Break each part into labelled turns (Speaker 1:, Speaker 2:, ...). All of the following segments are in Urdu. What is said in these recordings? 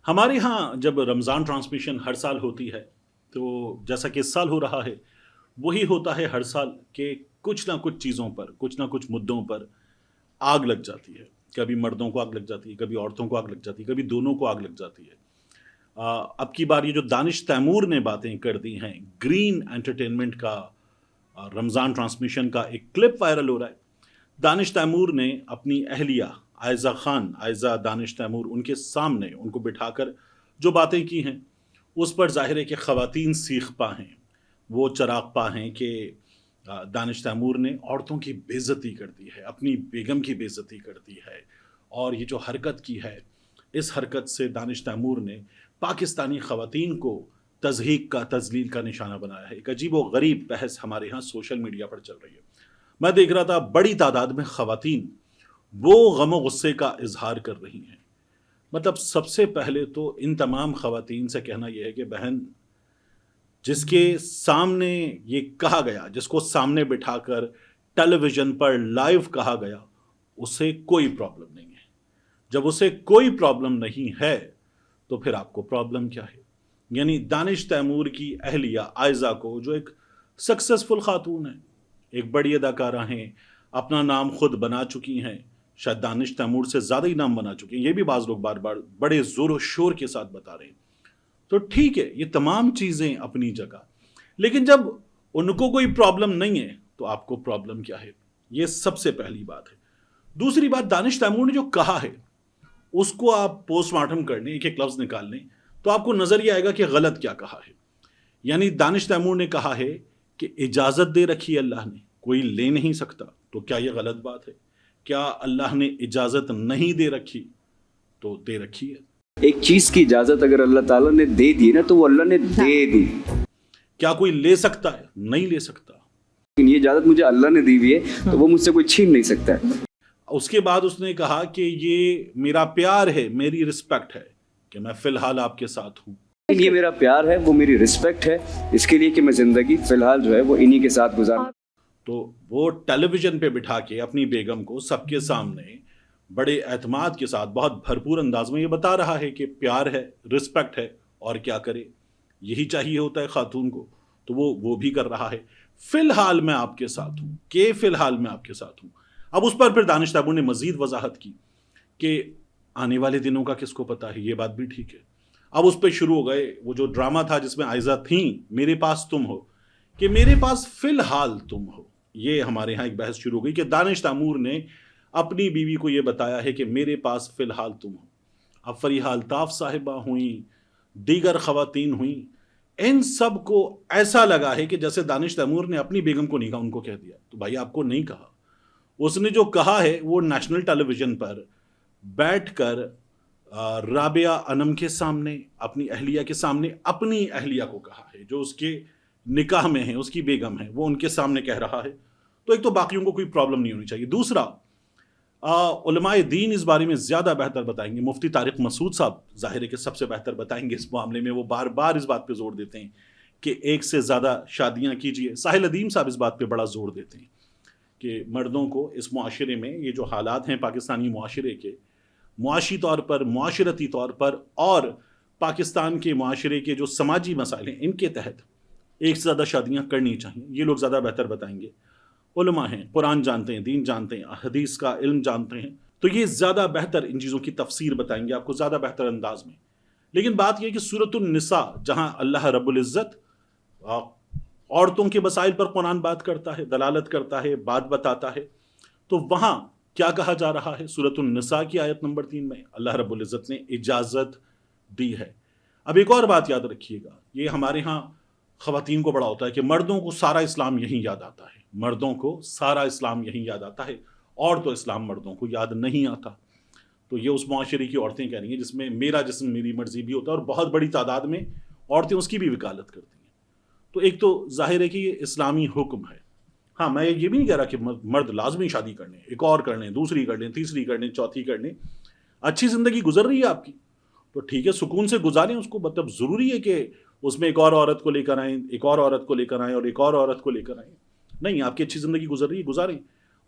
Speaker 1: ہمارے ہاں جب رمضان ٹرانسمیشن ہر سال ہوتی ہے تو جیسا کہ اس سال ہو رہا ہے وہی ہوتا ہے ہر سال کہ کچھ نہ کچھ چیزوں پر کچھ نہ کچھ مدعوں پر آگ لگ جاتی ہے. کبھی مردوں کو آگ لگ جاتی ہے، کبھی عورتوں کو آگ لگ جاتی ہے، کبھی دونوں کو آگ لگ جاتی ہے. اب کی بار یہ جو دانش تیمور نے باتیں کر دی ہیں گرین انٹرٹینمنٹ کا رمضان ٹرانسمیشن کا ایک کلپ وائرل ہو رہا ہے. دانش تیمور نے اپنی اہلیہ عائزہ خان، عائزہ دانش تیمور، ان کے سامنے ان کو بٹھا کر جو باتیں کی ہیں اس پر ظاہر ہے کہ خواتین سیخ پا ہیں، وہ چراغ پا ہیں کہ دانش تیمور نے عورتوں کی بے عزتی کر دی ہے، اپنی بیگم کی بے عزتی کر دی ہے. اور یہ جو حرکت کی ہے اس حرکت سے دانش تیمور نے پاکستانی خواتین کو تضحیک کا، تذلیل کا نشانہ بنایا ہے. ایک عجیب و غریب بحث ہمارے ہاں سوشل میڈیا پر چل رہی ہے. میں دیکھ رہا تھا بڑی تعداد میں خواتین وہ غم و غصے کا اظہار کر رہی ہیں. مطلب سب سے پہلے تو ان تمام خواتین سے کہنا یہ ہے کہ بہن، جس کے سامنے یہ کہا گیا، جس کو سامنے بٹھا کر ٹیلی ویژن پر لائیو کہا گیا، اسے کوئی پرابلم نہیں ہے. جب اسے کوئی پرابلم نہیں ہے تو پھر آپ کو پرابلم کیا ہے؟ یعنی دانش تیمور کی اہلیہ عائزہ کو، جو ایک سکسیسفل خاتون ہے، ایک بڑی اداکارہ ہیں، اپنا نام خود بنا چکی ہیں، شاید دانش تیمور سے زیادہ ہی نام بنا چکی ہیں، یہ بھی بعض لوگ بار بار بڑے زور و شور کے ساتھ بتا رہے ہیں. تو ٹھیک ہے، یہ تمام چیزیں اپنی جگہ، لیکن جب ان کو کوئی پرابلم نہیں ہے تو آپ کو پرابلم کیا ہے؟ یہ سب سے پہلی بات ہے. دوسری بات، دانش تیمور نے جو کہا ہے اس کو آپ پوسٹ مارٹم کر لیں، ایک ایک لفظ نکال لیں تو آپ کو نظر یہ آئے گا کہ غلط کیا کہا ہے. یعنی دانش تیمور نے کہا ہے کہ اجازت دے رکھی ہے اللہ نے، کوئی لے نہیں سکتا. تو کیا یہ غلط بات ہے؟ کیا اللہ نے اجازت نہیں دے رکھی؟ تو دے رکھی ہے.
Speaker 2: ایک چیز کی اجازت اگر اللہ تعالیٰ نے دے دی نا تو وہ اللہ نے دے دی.
Speaker 1: کیا کوئی لے سکتا ہے؟ نہیں لے سکتا.
Speaker 2: لیکن یہ اجازت مجھے اللہ نے دی ہوئی ہے تو وہ مجھ سے کوئی چھین نہیں سکتا ہے.
Speaker 1: اس کے بعد اس نے کہا کہ یہ میرا پیار ہے، میری رسپیکٹ ہے کہ میں فی الحال آپ کے ساتھ ہوں.
Speaker 2: یہ میرا پیار ہے، وہ میری رسپیکٹ ہے اس کے لیے کہ میں زندگی فی الحال جو ہے وہ انہی کے ساتھ گزار.
Speaker 1: تو وہ ٹیلی ویژن پہ بٹھا کے اپنی بیگم کو سب کے سامنے بڑے اعتماد کے ساتھ بہت بھرپور انداز میں یہ بتا رہا ہے کہ پیار ہے، رسپیکٹ ہے، اور کیا کرے، یہی چاہیے ہوتا ہے خاتون کو. تو وہ بھی کر رہا ہے. فی الحال میں آپ کے ساتھ ہوں، کہ فی الحال میں آپ کے ساتھ ہوں. اب اس پر پھر دانش تیمور نے مزید وضاحت کی کہ آنے والے دنوں کا کس کو پتا ہے. یہ بات بھی ٹھیک ہے. اب اس پہ شروع ہو گئے وہ جو ڈرامہ تھا جس میں عائزہ تھیں، میرے پاس تم ہو، کہ میرے پاس فی الحال تم ہو. یہ ہمارے ہاں ایک بحث شروع ہو گئی کہ دانش تیمور نے اپنی بیوی کو یہ بتایا ہے کہ میرے پاس فی الحال تم ہو. اب فریحہ الطاف صاحبہ ہوئیں، دیگر خواتین ہوئیں، ان سب کو ایسا لگا ہے کہ جیسے دانش تیمور نے اپنی بیگم کو نہیں کہا، ان کو کہہ دیا. تو بھائی آپ کو نہیں کہا. اس نے جو کہا ہے وہ نیشنل ٹیلی ویژن پر بیٹھ کر رابعہ انم کے سامنے، اپنی اہلیہ کے سامنے اپنی اہلیہ کو کہا ہے، جو اس کے نکاح میں ہیں، اس کی بیگم ہے، وہ ان کے سامنے کہہ رہا ہے. تو ایک تو باقیوں کو کوئی پرابلم نہیں ہونی چاہیے. دوسرا، علماء دین اس بارے میں زیادہ بہتر بتائیں گے. مفتی طارق مسعود صاحب ظاہر ہے کہ سب سے بہتر بتائیں گے اس معاملے میں. وہ بار بار اس بات پہ زور دیتے ہیں کہ ایک سے زیادہ شادیاں کیجیے. ساحل ادیم صاحب اس بات پہ بڑا زور دیتے ہیں کہ مردوں کو اس معاشرے میں یہ جو حالات ہیں پاکستانی معاشرے کے، معاشی طور پر، معاشرتی طور پر، اور پاکستان کے معاشرے کے جو سماجی مسائل ہیں ان کے تحت ایک سے زیادہ شادیاں کرنی چاہیے. یہ لوگ زیادہ بہتر بتائیں گے. علماء ہیں، قرآن جانتے ہیں، دین جانتے ہیں، حدیث کا علم جانتے ہیں، تو یہ زیادہ بہتر ان چیزوں کی تفسیر بتائیں گے آپ کو زیادہ بہتر انداز میں. لیکن بات یہ کہ سورۃ النساء، جہاں اللہ رب العزت عورتوں کے مسائل پر قرآن بات کرتا ہے، دلالت کرتا ہے، بات بتاتا ہے، تو وہاں کیا کہا جا رہا ہے؟ سورۃ النساء کی آیت نمبر 3 میں اللہ رب العزت نے اجازت دی ہے. اب ایک اور بات یاد رکھیے گا، یہ ہمارے ہاں خواتین کو بڑا ہوتا ہے کہ مردوں کو سارا اسلام یہیں یاد آتا ہے، مردوں کو سارا اسلام یہیں یاد آتا ہے، اور تو اسلام مردوں کو یاد نہیں آتا. تو یہ اس معاشرے کی عورتیں کہہ رہی ہیں جس میں میرا جسم میری مرضی بھی ہوتا ہے، اور بہت بڑی تعداد میں عورتیں اس کی بھی وکالت کرتی ہیں. تو ایک تو ظاہر ہے کہ یہ اسلامی حکم ہے. ہاں، میں یہ بھی نہیں کہہ رہا کہ مرد لازمی شادی کر لیں، ایک اور کر لیں، دوسری کر لیں، تیسری کر لیں، چوتھی کر لیں. اچھی زندگی گزر رہی ہے آپ کی تو ٹھیک ہے، سکون سے گزاریں اس کو. مطلب ضروری ہے کہ اس میں ایک اور عورت کو لے کر آئیں، ایک اور عورت کو لے کر آئیں، اور ایک اور عورت کو لے کر آئیں. نہیں، آپ کی اچھی زندگی گزر رہی ہے، گزاریں.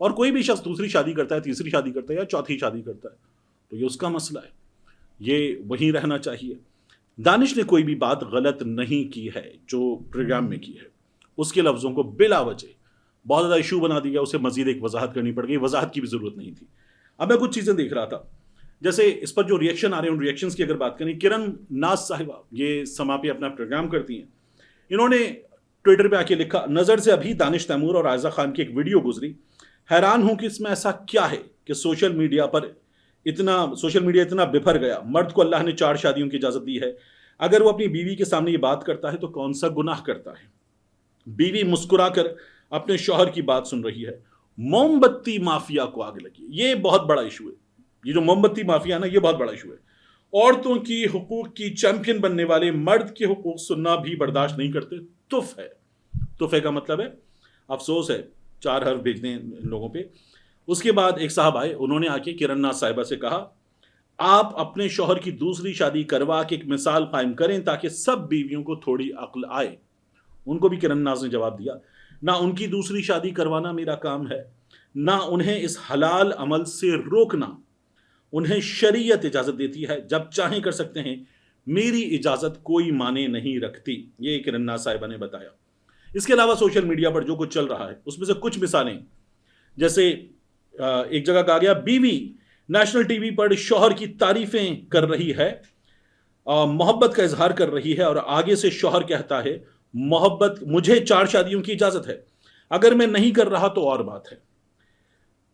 Speaker 1: اور کوئی بھی شخص دوسری شادی کرتا ہے، تیسری شادی کرتا ہے، یا چوتھی شادی کرتا ہے تو یہ اس کا مسئلہ ہے. یہ وہیں رہنا چاہیے. دانش نے کوئی بھی بات غلط نہیں کی ہے جو پروگرام میں کی ہے. اس کے لفظوں کو بلا وجہ بہت زیادہ ایشو بنا دیا, اسے مزید ایک وضاحت کرنی پڑ گئی. وضاحت کی بھی ضرورت نہیں تھی. اب میں کچھ چیزیں دیکھ رہا تھا, جیسے اس پر جو ریئیکشن آ رہے ہیں, ان ریئیکشنز کی اگر بات کریں, کرن ناز صاحبہ یہ سما پہ اپنا پروگرام کرتی ہیں, انہوں نے ٹویٹر پہ آ کے لکھا, نظر سے ابھی دانش تیمور اور عائزہ خان کی ایک ویڈیو گزری, حیران ہوں کہ اس میں ایسا کیا ہے کہ سوشل میڈیا اتنا بفر گیا. مرد کو اللہ نے 4 شادیوں کی اجازت دی ہے, اگر وہ اپنی بیوی کے سامنے یہ بات کرتا ہے تو کون سا گناہ کرتا ہے. بیوی مسکرا کر اپنے شوہر کی بات سن رہی ہے. موم بتی مافیا کو آگ لگی, یہ بہت بڑا ایشو ہے. یہ جو موم بتی مافیا نا, یہ بہت بڑا ایشو ہے. عورتوں کی حقوق کی چیمپئن بننے والے مرد کے حقوق سننا بھی برداشت نہیں کرتے. تف ہے. تفے کا مطلب ہے افسوس ہے, 4 حرف بھیج دیں ان لوگوں پہ. اس کے بعد ایک صاحب آئے, انہوں نے آ کے کرن ناز صاحبہ سے کہا, آپ اپنے شوہر کی دوسری شادی کروا کے ایک مثال قائم کریں تاکہ سب بیویوں کو تھوڑی عقل آئے. ان کو بھی کرن ناز نے جواب دیا, نہ ان کی دوسری شادی کروانا میرا کام ہے, نہ انہیں اس حلال عمل سے روکنا. انہیں شریعت اجازت دیتی ہے, جب چاہیں کر سکتے ہیں, میری اجازت کوئی معنی نہیں رکھتی. یہ کرن ناز صاحبہ نے بتایا. اس کے علاوہ سوشل میڈیا پر جو کچھ چل رہا ہے اس میں سے کچھ مثالیں, جیسے ایک جگہ کہا گیا, بیوی نیشنل ٹی وی پر شوہر کی تعریفیں کر رہی ہے, محبت کا اظہار کر رہی ہے, اور آگے سے شوہر کہتا ہے محبت مجھے 4 شادیوں کی اجازت ہے, اگر میں نہیں کر رہا تو اور بات ہے.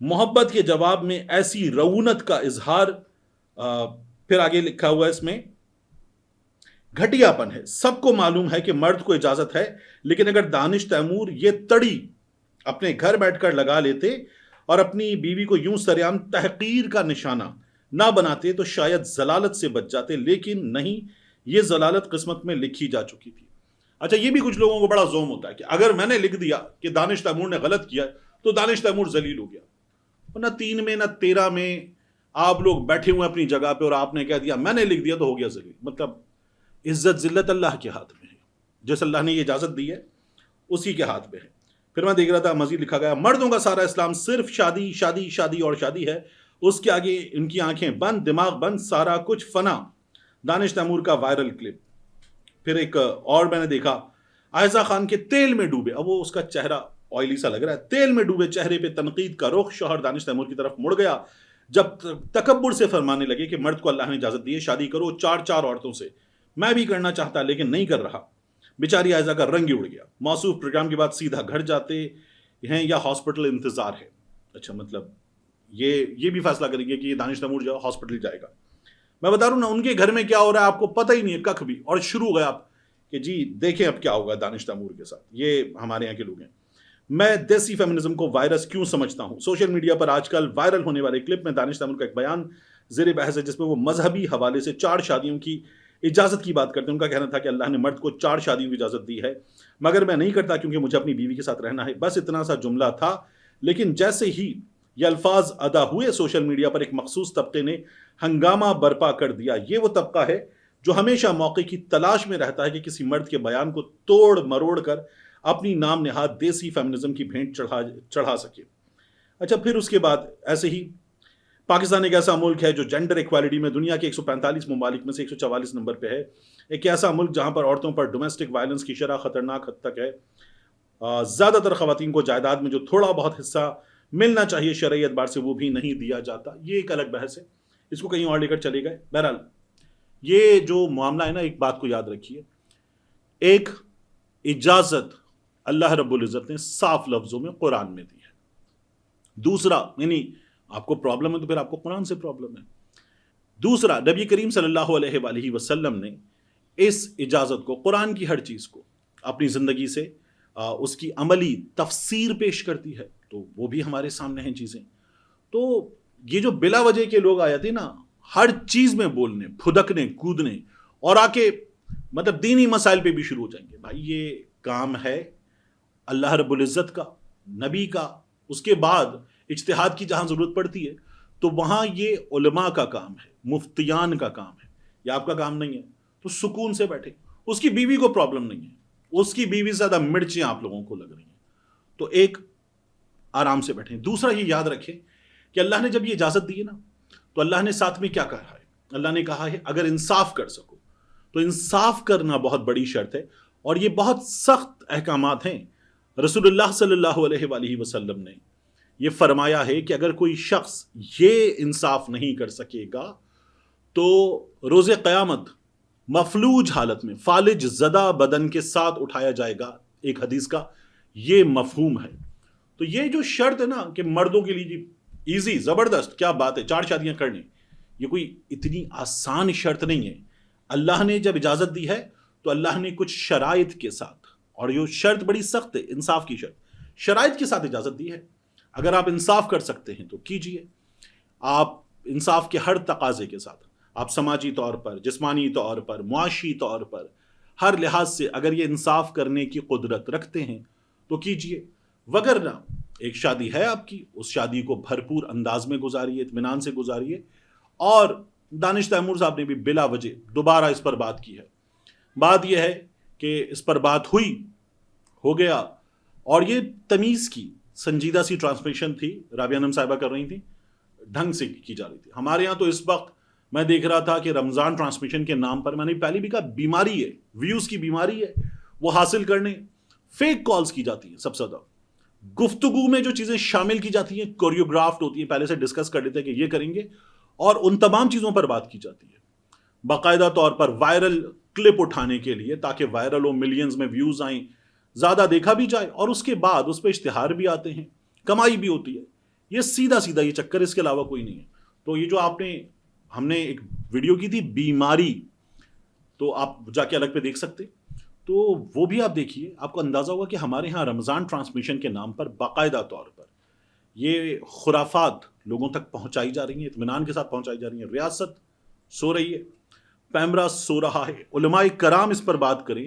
Speaker 1: محبت کے جواب میں ایسی رعونت کا اظہار, پھر آگے لکھا ہوا ہے اس میں, گھٹیا پن ہے. سب کو معلوم ہے کہ مرد کو اجازت ہے, لیکن اگر دانش تیمور یہ تڑی اپنے گھر بیٹھ کر لگا لیتے اور اپنی بیوی کو یوں سریعام تحقیر کا نشانہ نہ بناتے تو شاید ضلالت سے بچ جاتے, لیکن نہیں, یہ ضلالت قسمت میں لکھی جا چکی تھی. اچھا, یہ بھی کچھ لوگوں کو بڑا زوم ہوتا ہے کہ اگر میں نے لکھ دیا کہ دانش تیمور نے غلط کیا تو دانش تیمور ذلیل ہو گیا. نہ 3 میں نہ 13 میں آپ لوگ بیٹھے ہوئے اپنی جگہ پہ اور آپ نے کہہ دیا میں نے لکھ دیا تو ہو گیا ذلیل. مطلب عزت ذلت اللہ کے ہاتھ میں ہے, جس اللہ نے یہ اجازت دی ہے اسی کے ہاتھ میں ہے. پھر میں دیکھ رہا تھا, مزید لکھا گیا, مردوں کا سارا اسلام صرف شادی شادی شادی اور شادی ہے, اس کے آگے ان کی آنکھیں بند, دماغ بند, سارا کچھ فنا. دانش تیمور کا وائرل کلپ. پھر ایک اور میں نے دیکھا, عائزہ خان کے تیل میں ڈوبے, اب وہ اس کا چہرہ آئلی سا لگ رہا ہے, تیل میں ڈوبے چہرے پہ تنقید کا رخ. شوہر دانش تیمور کی طرف مڑ گیا جب تکبر سے فرمانے لگے کہ مرد کو اللہ نے اجازت دی ہے شادی کرو 4 عورتوں سے, میں بھی کرنا چاہتا لیکن نہیں کر رہا. بیچاری عائزہ کا رنگ ہی اڑ گیا. موصوف پروگرام کے بعد سیدھا گھر جاتے ہیں یا ہاسپٹل انتظار ہے. اچھا, مطلب یہ بھی فیصلہ کریں گے کہ یہ دانش تیمور جو ہاسپٹل جائے گا. میں بتا رہا ہوں نا, ان کے گھر میں کیا ہو رہا ہے آپ کو پتہ ہی نہیں ہے ککھ بھی, اور شروع ہو گیا آپ کہ جی دیکھیں اب کیا ہوگا دانش تیمور کے ساتھ. یہ ہمارے یہاں کے لوگ ہیں. میں دیسی فیمنزم کو وائرس کیوں سمجھتا ہوں. سوشل میڈیا پر آج کل وائرل ہونے والے کلپ میں دانش تیمور کا ایک بیان زیر بحث ہے جس میں وہ مذہبی حوالے سے 4 شادیوں کی اجازت کی بات کرتے ہیں. ان کا کہنا تھا کہ اللہ نے مرد کو 4 شادیوں کی اجازت دی ہے, مگر میں نہیں کرتا کیونکہ مجھے اپنی بیوی کے ساتھ رہنا ہے. بس اتنا سا جملہ تھا, لیکن جیسے ہی یہ الفاظ ادا ہوئے سوشل میڈیا پر ایک مخصوص طبقے نے ہنگامہ برپا کر دیا. یہ وہ طبقہ ہے جو ہمیشہ موقع کی تلاش میں رہتا ہے کہ کسی مرد کے بیان کو توڑ مروڑ کر اپنی نام نہاد دیسی فیمنزم کی بھینٹ چڑھا سکے. اچھا, پھر اس کے بعد ایسے ہی پاکستان ایک ایسا ملک ہے جو جینڈر ایکوالٹی میں دنیا کے 145 ممالک میں سے 144 نمبر پہ ہے. ایک ایسا ملک جہاں پر عورتوں پر ڈومیسٹک وائلنس کی شرح خطرناک حد تک ہے. زیادہ تر خواتین کو جائیداد میں جو تھوڑا بہت حصہ ملنا چاہیے شرعی اعتبار سے وہ بھی نہیں دیا جاتا. یہ ایک الگ بحث ہے, اس کو کہیں اور لے کر چلے گئے. بہرحال یہ جو معاملہ ہے نا, ایک بات کو یاد رکھیے, ایک اجازت اللہ رب العزت نے صاف لفظوں میں قرآن میں دی ہے. دوسرا, یعنی آپ کو پرابلم ہے تو پھر آپ کو قرآن سے پرابلم ہے. دوسرا, نبی کریم صلی اللہ علیہ وآلہ وسلم نے اس اجازت کو, قرآن کی ہر چیز کو اپنی زندگی سے اس کی عملی تفسیر پیش کرتی ہے, تو وہ بھی ہمارے سامنے ہیں چیزیں. تو یہ جو بلا وجہ کے لوگ آئے تھے نا, ہر چیز میں بولنے, پھدکنے, کودنے, اور آ کے مطلب دینی مسائل پہ بھی شروع ہو جائیں گے. بھائی یہ کام ہے اللہ رب العزت کا, نبی کا. اس کے بعد اجتہاد کی جہاں ضرورت پڑتی ہے تو وہاں یہ علماء کا کام ہے, مفتیان کا کام ہے, یہ آپ کا کام نہیں ہے. تو سکون سے بیٹھے. اس کی بیوی کو پرابلم نہیں ہے, اس کی بیوی سے زیادہ مرچیں آپ لوگوں کو لگ رہی ہیں, تو ایک آرام سے بیٹھیں. دوسرا یہ یاد رکھیں کہ اللہ نے جب یہ اجازت دی ہے نا, تو اللہ نے ساتھ میں کیا کہا ہے, اللہ نے کہا ہے اگر انصاف کر سکو، تو انصاف کرنا بہت بڑی شرط ہے، اور یہ بہت سخت احکامات ہیں۔ رسول اللہ صلی اللہ علیہ وآلہ وسلم نے یہ فرمایا ہے کہ اگر کوئی شخص یہ انصاف نہیں کر سکے گا تو روز قیامت مفلوج حالت میں، فالج زدہ بدن کے ساتھ اٹھایا جائے گا، ایک حدیث کا یہ مفہوم ہے۔ تو یہ جو شرط ہے نا کہ مردوں کے لیے ایزی، زبردست، کیا بات ہے 4 شادیاں کرنی، یہ کوئی اتنی آسان شرط نہیں ہے۔ اللہ نے جب اجازت دی ہے تو اللہ نے کچھ شرائط کے ساتھ، اور یہ شرط بڑی سخت ہے، انصاف کی شرط، شرائط کے ساتھ اجازت دی ہے۔ اگر آپ انصاف کر سکتے ہیں تو کیجئے، آپ انصاف کے ہر تقاضے کے ساتھ، آپ سماجی طور پر، جسمانی طور پر، معاشی طور پر، ہر لحاظ سے اگر یہ انصاف کرنے کی قدرت رکھتے ہیں تو کیجئے، وگرنہ ایک شادی ہے آپ کی، اس شادی کو بھرپور انداز میں گزاریے، اطمینان سے گزاریے۔ اور دانش تیمور صاحب نے بھی بلا وجہ دوبارہ اس پر بات کی ہے۔ بات یہ ہے کہ اس پر بات ہوئی، ہو گیا، اور یہ تمیز کی سنجیدہ سی ٹرانسمیشن تھی، رابعہ انم صاحبہ کر رہی تھی، ڈھنگ سے کی جا رہی تھی۔ ہمارے یہاں تو اس وقت میں دیکھ رہا تھا کہ رمضان ٹرانسمیشن کے نام پر، میں نے پہلے بھی کہا، بیماری ہے، ویوز کی بیماری ہے، وہ حاصل کرنے فیک کالز کی جاتی ہیں۔ سب سے زیادہ گفتگو میں جو چیزیں شامل کی جاتی ہیں کوریوگرافٹ ہوتی ہیں، پہلے سے ڈسکس کر لیتے ہیں کہ یہ کریں گے، اور ان تمام چیزوں پر بات کی جاتی ہے باقاعدہ طور پر وائرل کلپ اٹھانے کے لیے، تاکہ وائرل ہو، ملینز میں ویوز آئیں، زیادہ دیکھا بھی جائے، اور اس کے بعد اس پہ اشتہار بھی آتے ہیں، کمائی بھی ہوتی ہے۔ یہ سیدھا سیدھا یہ چکر، اس کے علاوہ کوئی نہیں ہے۔ تو یہ جو ہم نے ایک ویڈیو کی تھی بیماری، تو آپ جا کے الگ پہ دیکھ سکتے، تو وہ بھی آپ دیکھیے، آپ کو اندازہ ہوگا کہ ہمارے ہاں رمضان ٹرانسمیشن کے نام پر باقاعدہ طور پر یہ خرافات لوگوں تک پہنچائی جا رہی ہیں، اطمینان کے ساتھ پہنچائی جا رہی ہیں۔ ریاست سو رہی ہے، پیمرا سو رہا ہے، علماء کرام اس پر بات کریں۔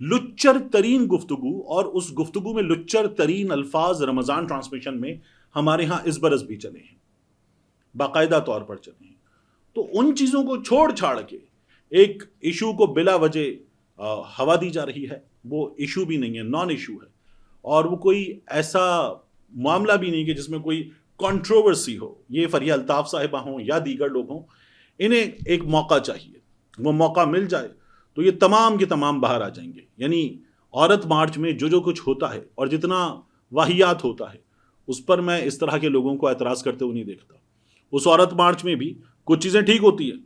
Speaker 1: لچر ترین گفتگو، اور اس گفتگو میں لچر ترین الفاظ رمضان ٹرانسمیشن میں ہمارے ہاں اس برس بھی چلے ہیں، باقاعدہ طور پر چلے ہیں۔ تو ان چیزوں کو چھوڑ چھاڑ کے ایک ایشو کو بلا وجہ ہوا دی جا رہی ہے، وہ ایشو بھی نہیں ہے، نان ایشو ہے، اور وہ کوئی ایسا معاملہ بھی نہیں کہ جس میں کوئی کنٹروورسی ہو۔ یہ فریہ الطاف صاحبہ ہوں یا دیگر لوگ ہوں، انہیں ایک موقع چاہیے، وہ موقع مل جائے تو یہ تمام کے تمام باہر آ جائیں گے۔ یعنی عورت مارچ میں جو کچھ ہوتا ہے اور جتنا واہیات ہوتا ہے، اس پر میں اس طرح کے لوگوں کو اعتراض کرتے ہوئے نہیں دیکھتا۔ اس عورت مارچ میں بھی کچھ چیزیں ٹھیک ہوتی ہیں،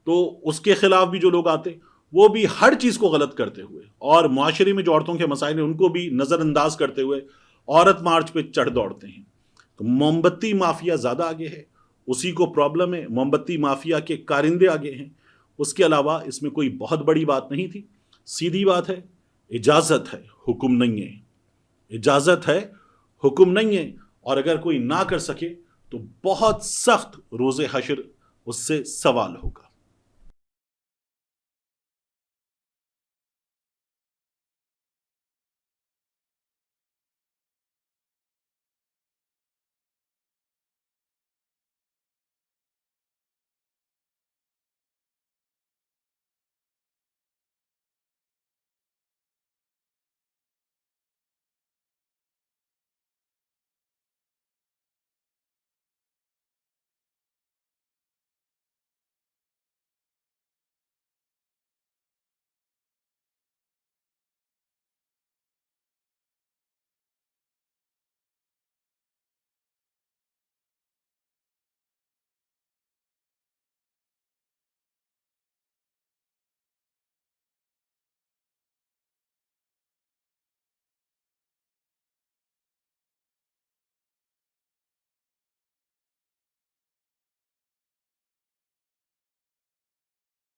Speaker 1: تو اس کے خلاف بھی جو لوگ آتے وہ بھی ہر چیز کو غلط کرتے ہوئے، اور معاشرے میں جو عورتوں کے مسائل ہیں ان کو بھی نظر انداز کرتے ہوئے عورت مارچ پہ چڑھ دوڑتے ہیں۔ تو موم بتی مافیا زیادہ آگے ہے، اسی کو پرابلم ہے، موم بتی مافیا کے کارندے آگے ہیں۔ اس کے علاوہ اس میں کوئی بہت بڑی بات نہیں تھی، سیدھی بات ہے، اجازت ہے، حکم نہیں ہے، اجازت ہے، حکم نہیں ہے، اور اگر کوئی نہ کر سکے تو بہت سخت روز حشر اس سے سوال ہوگا۔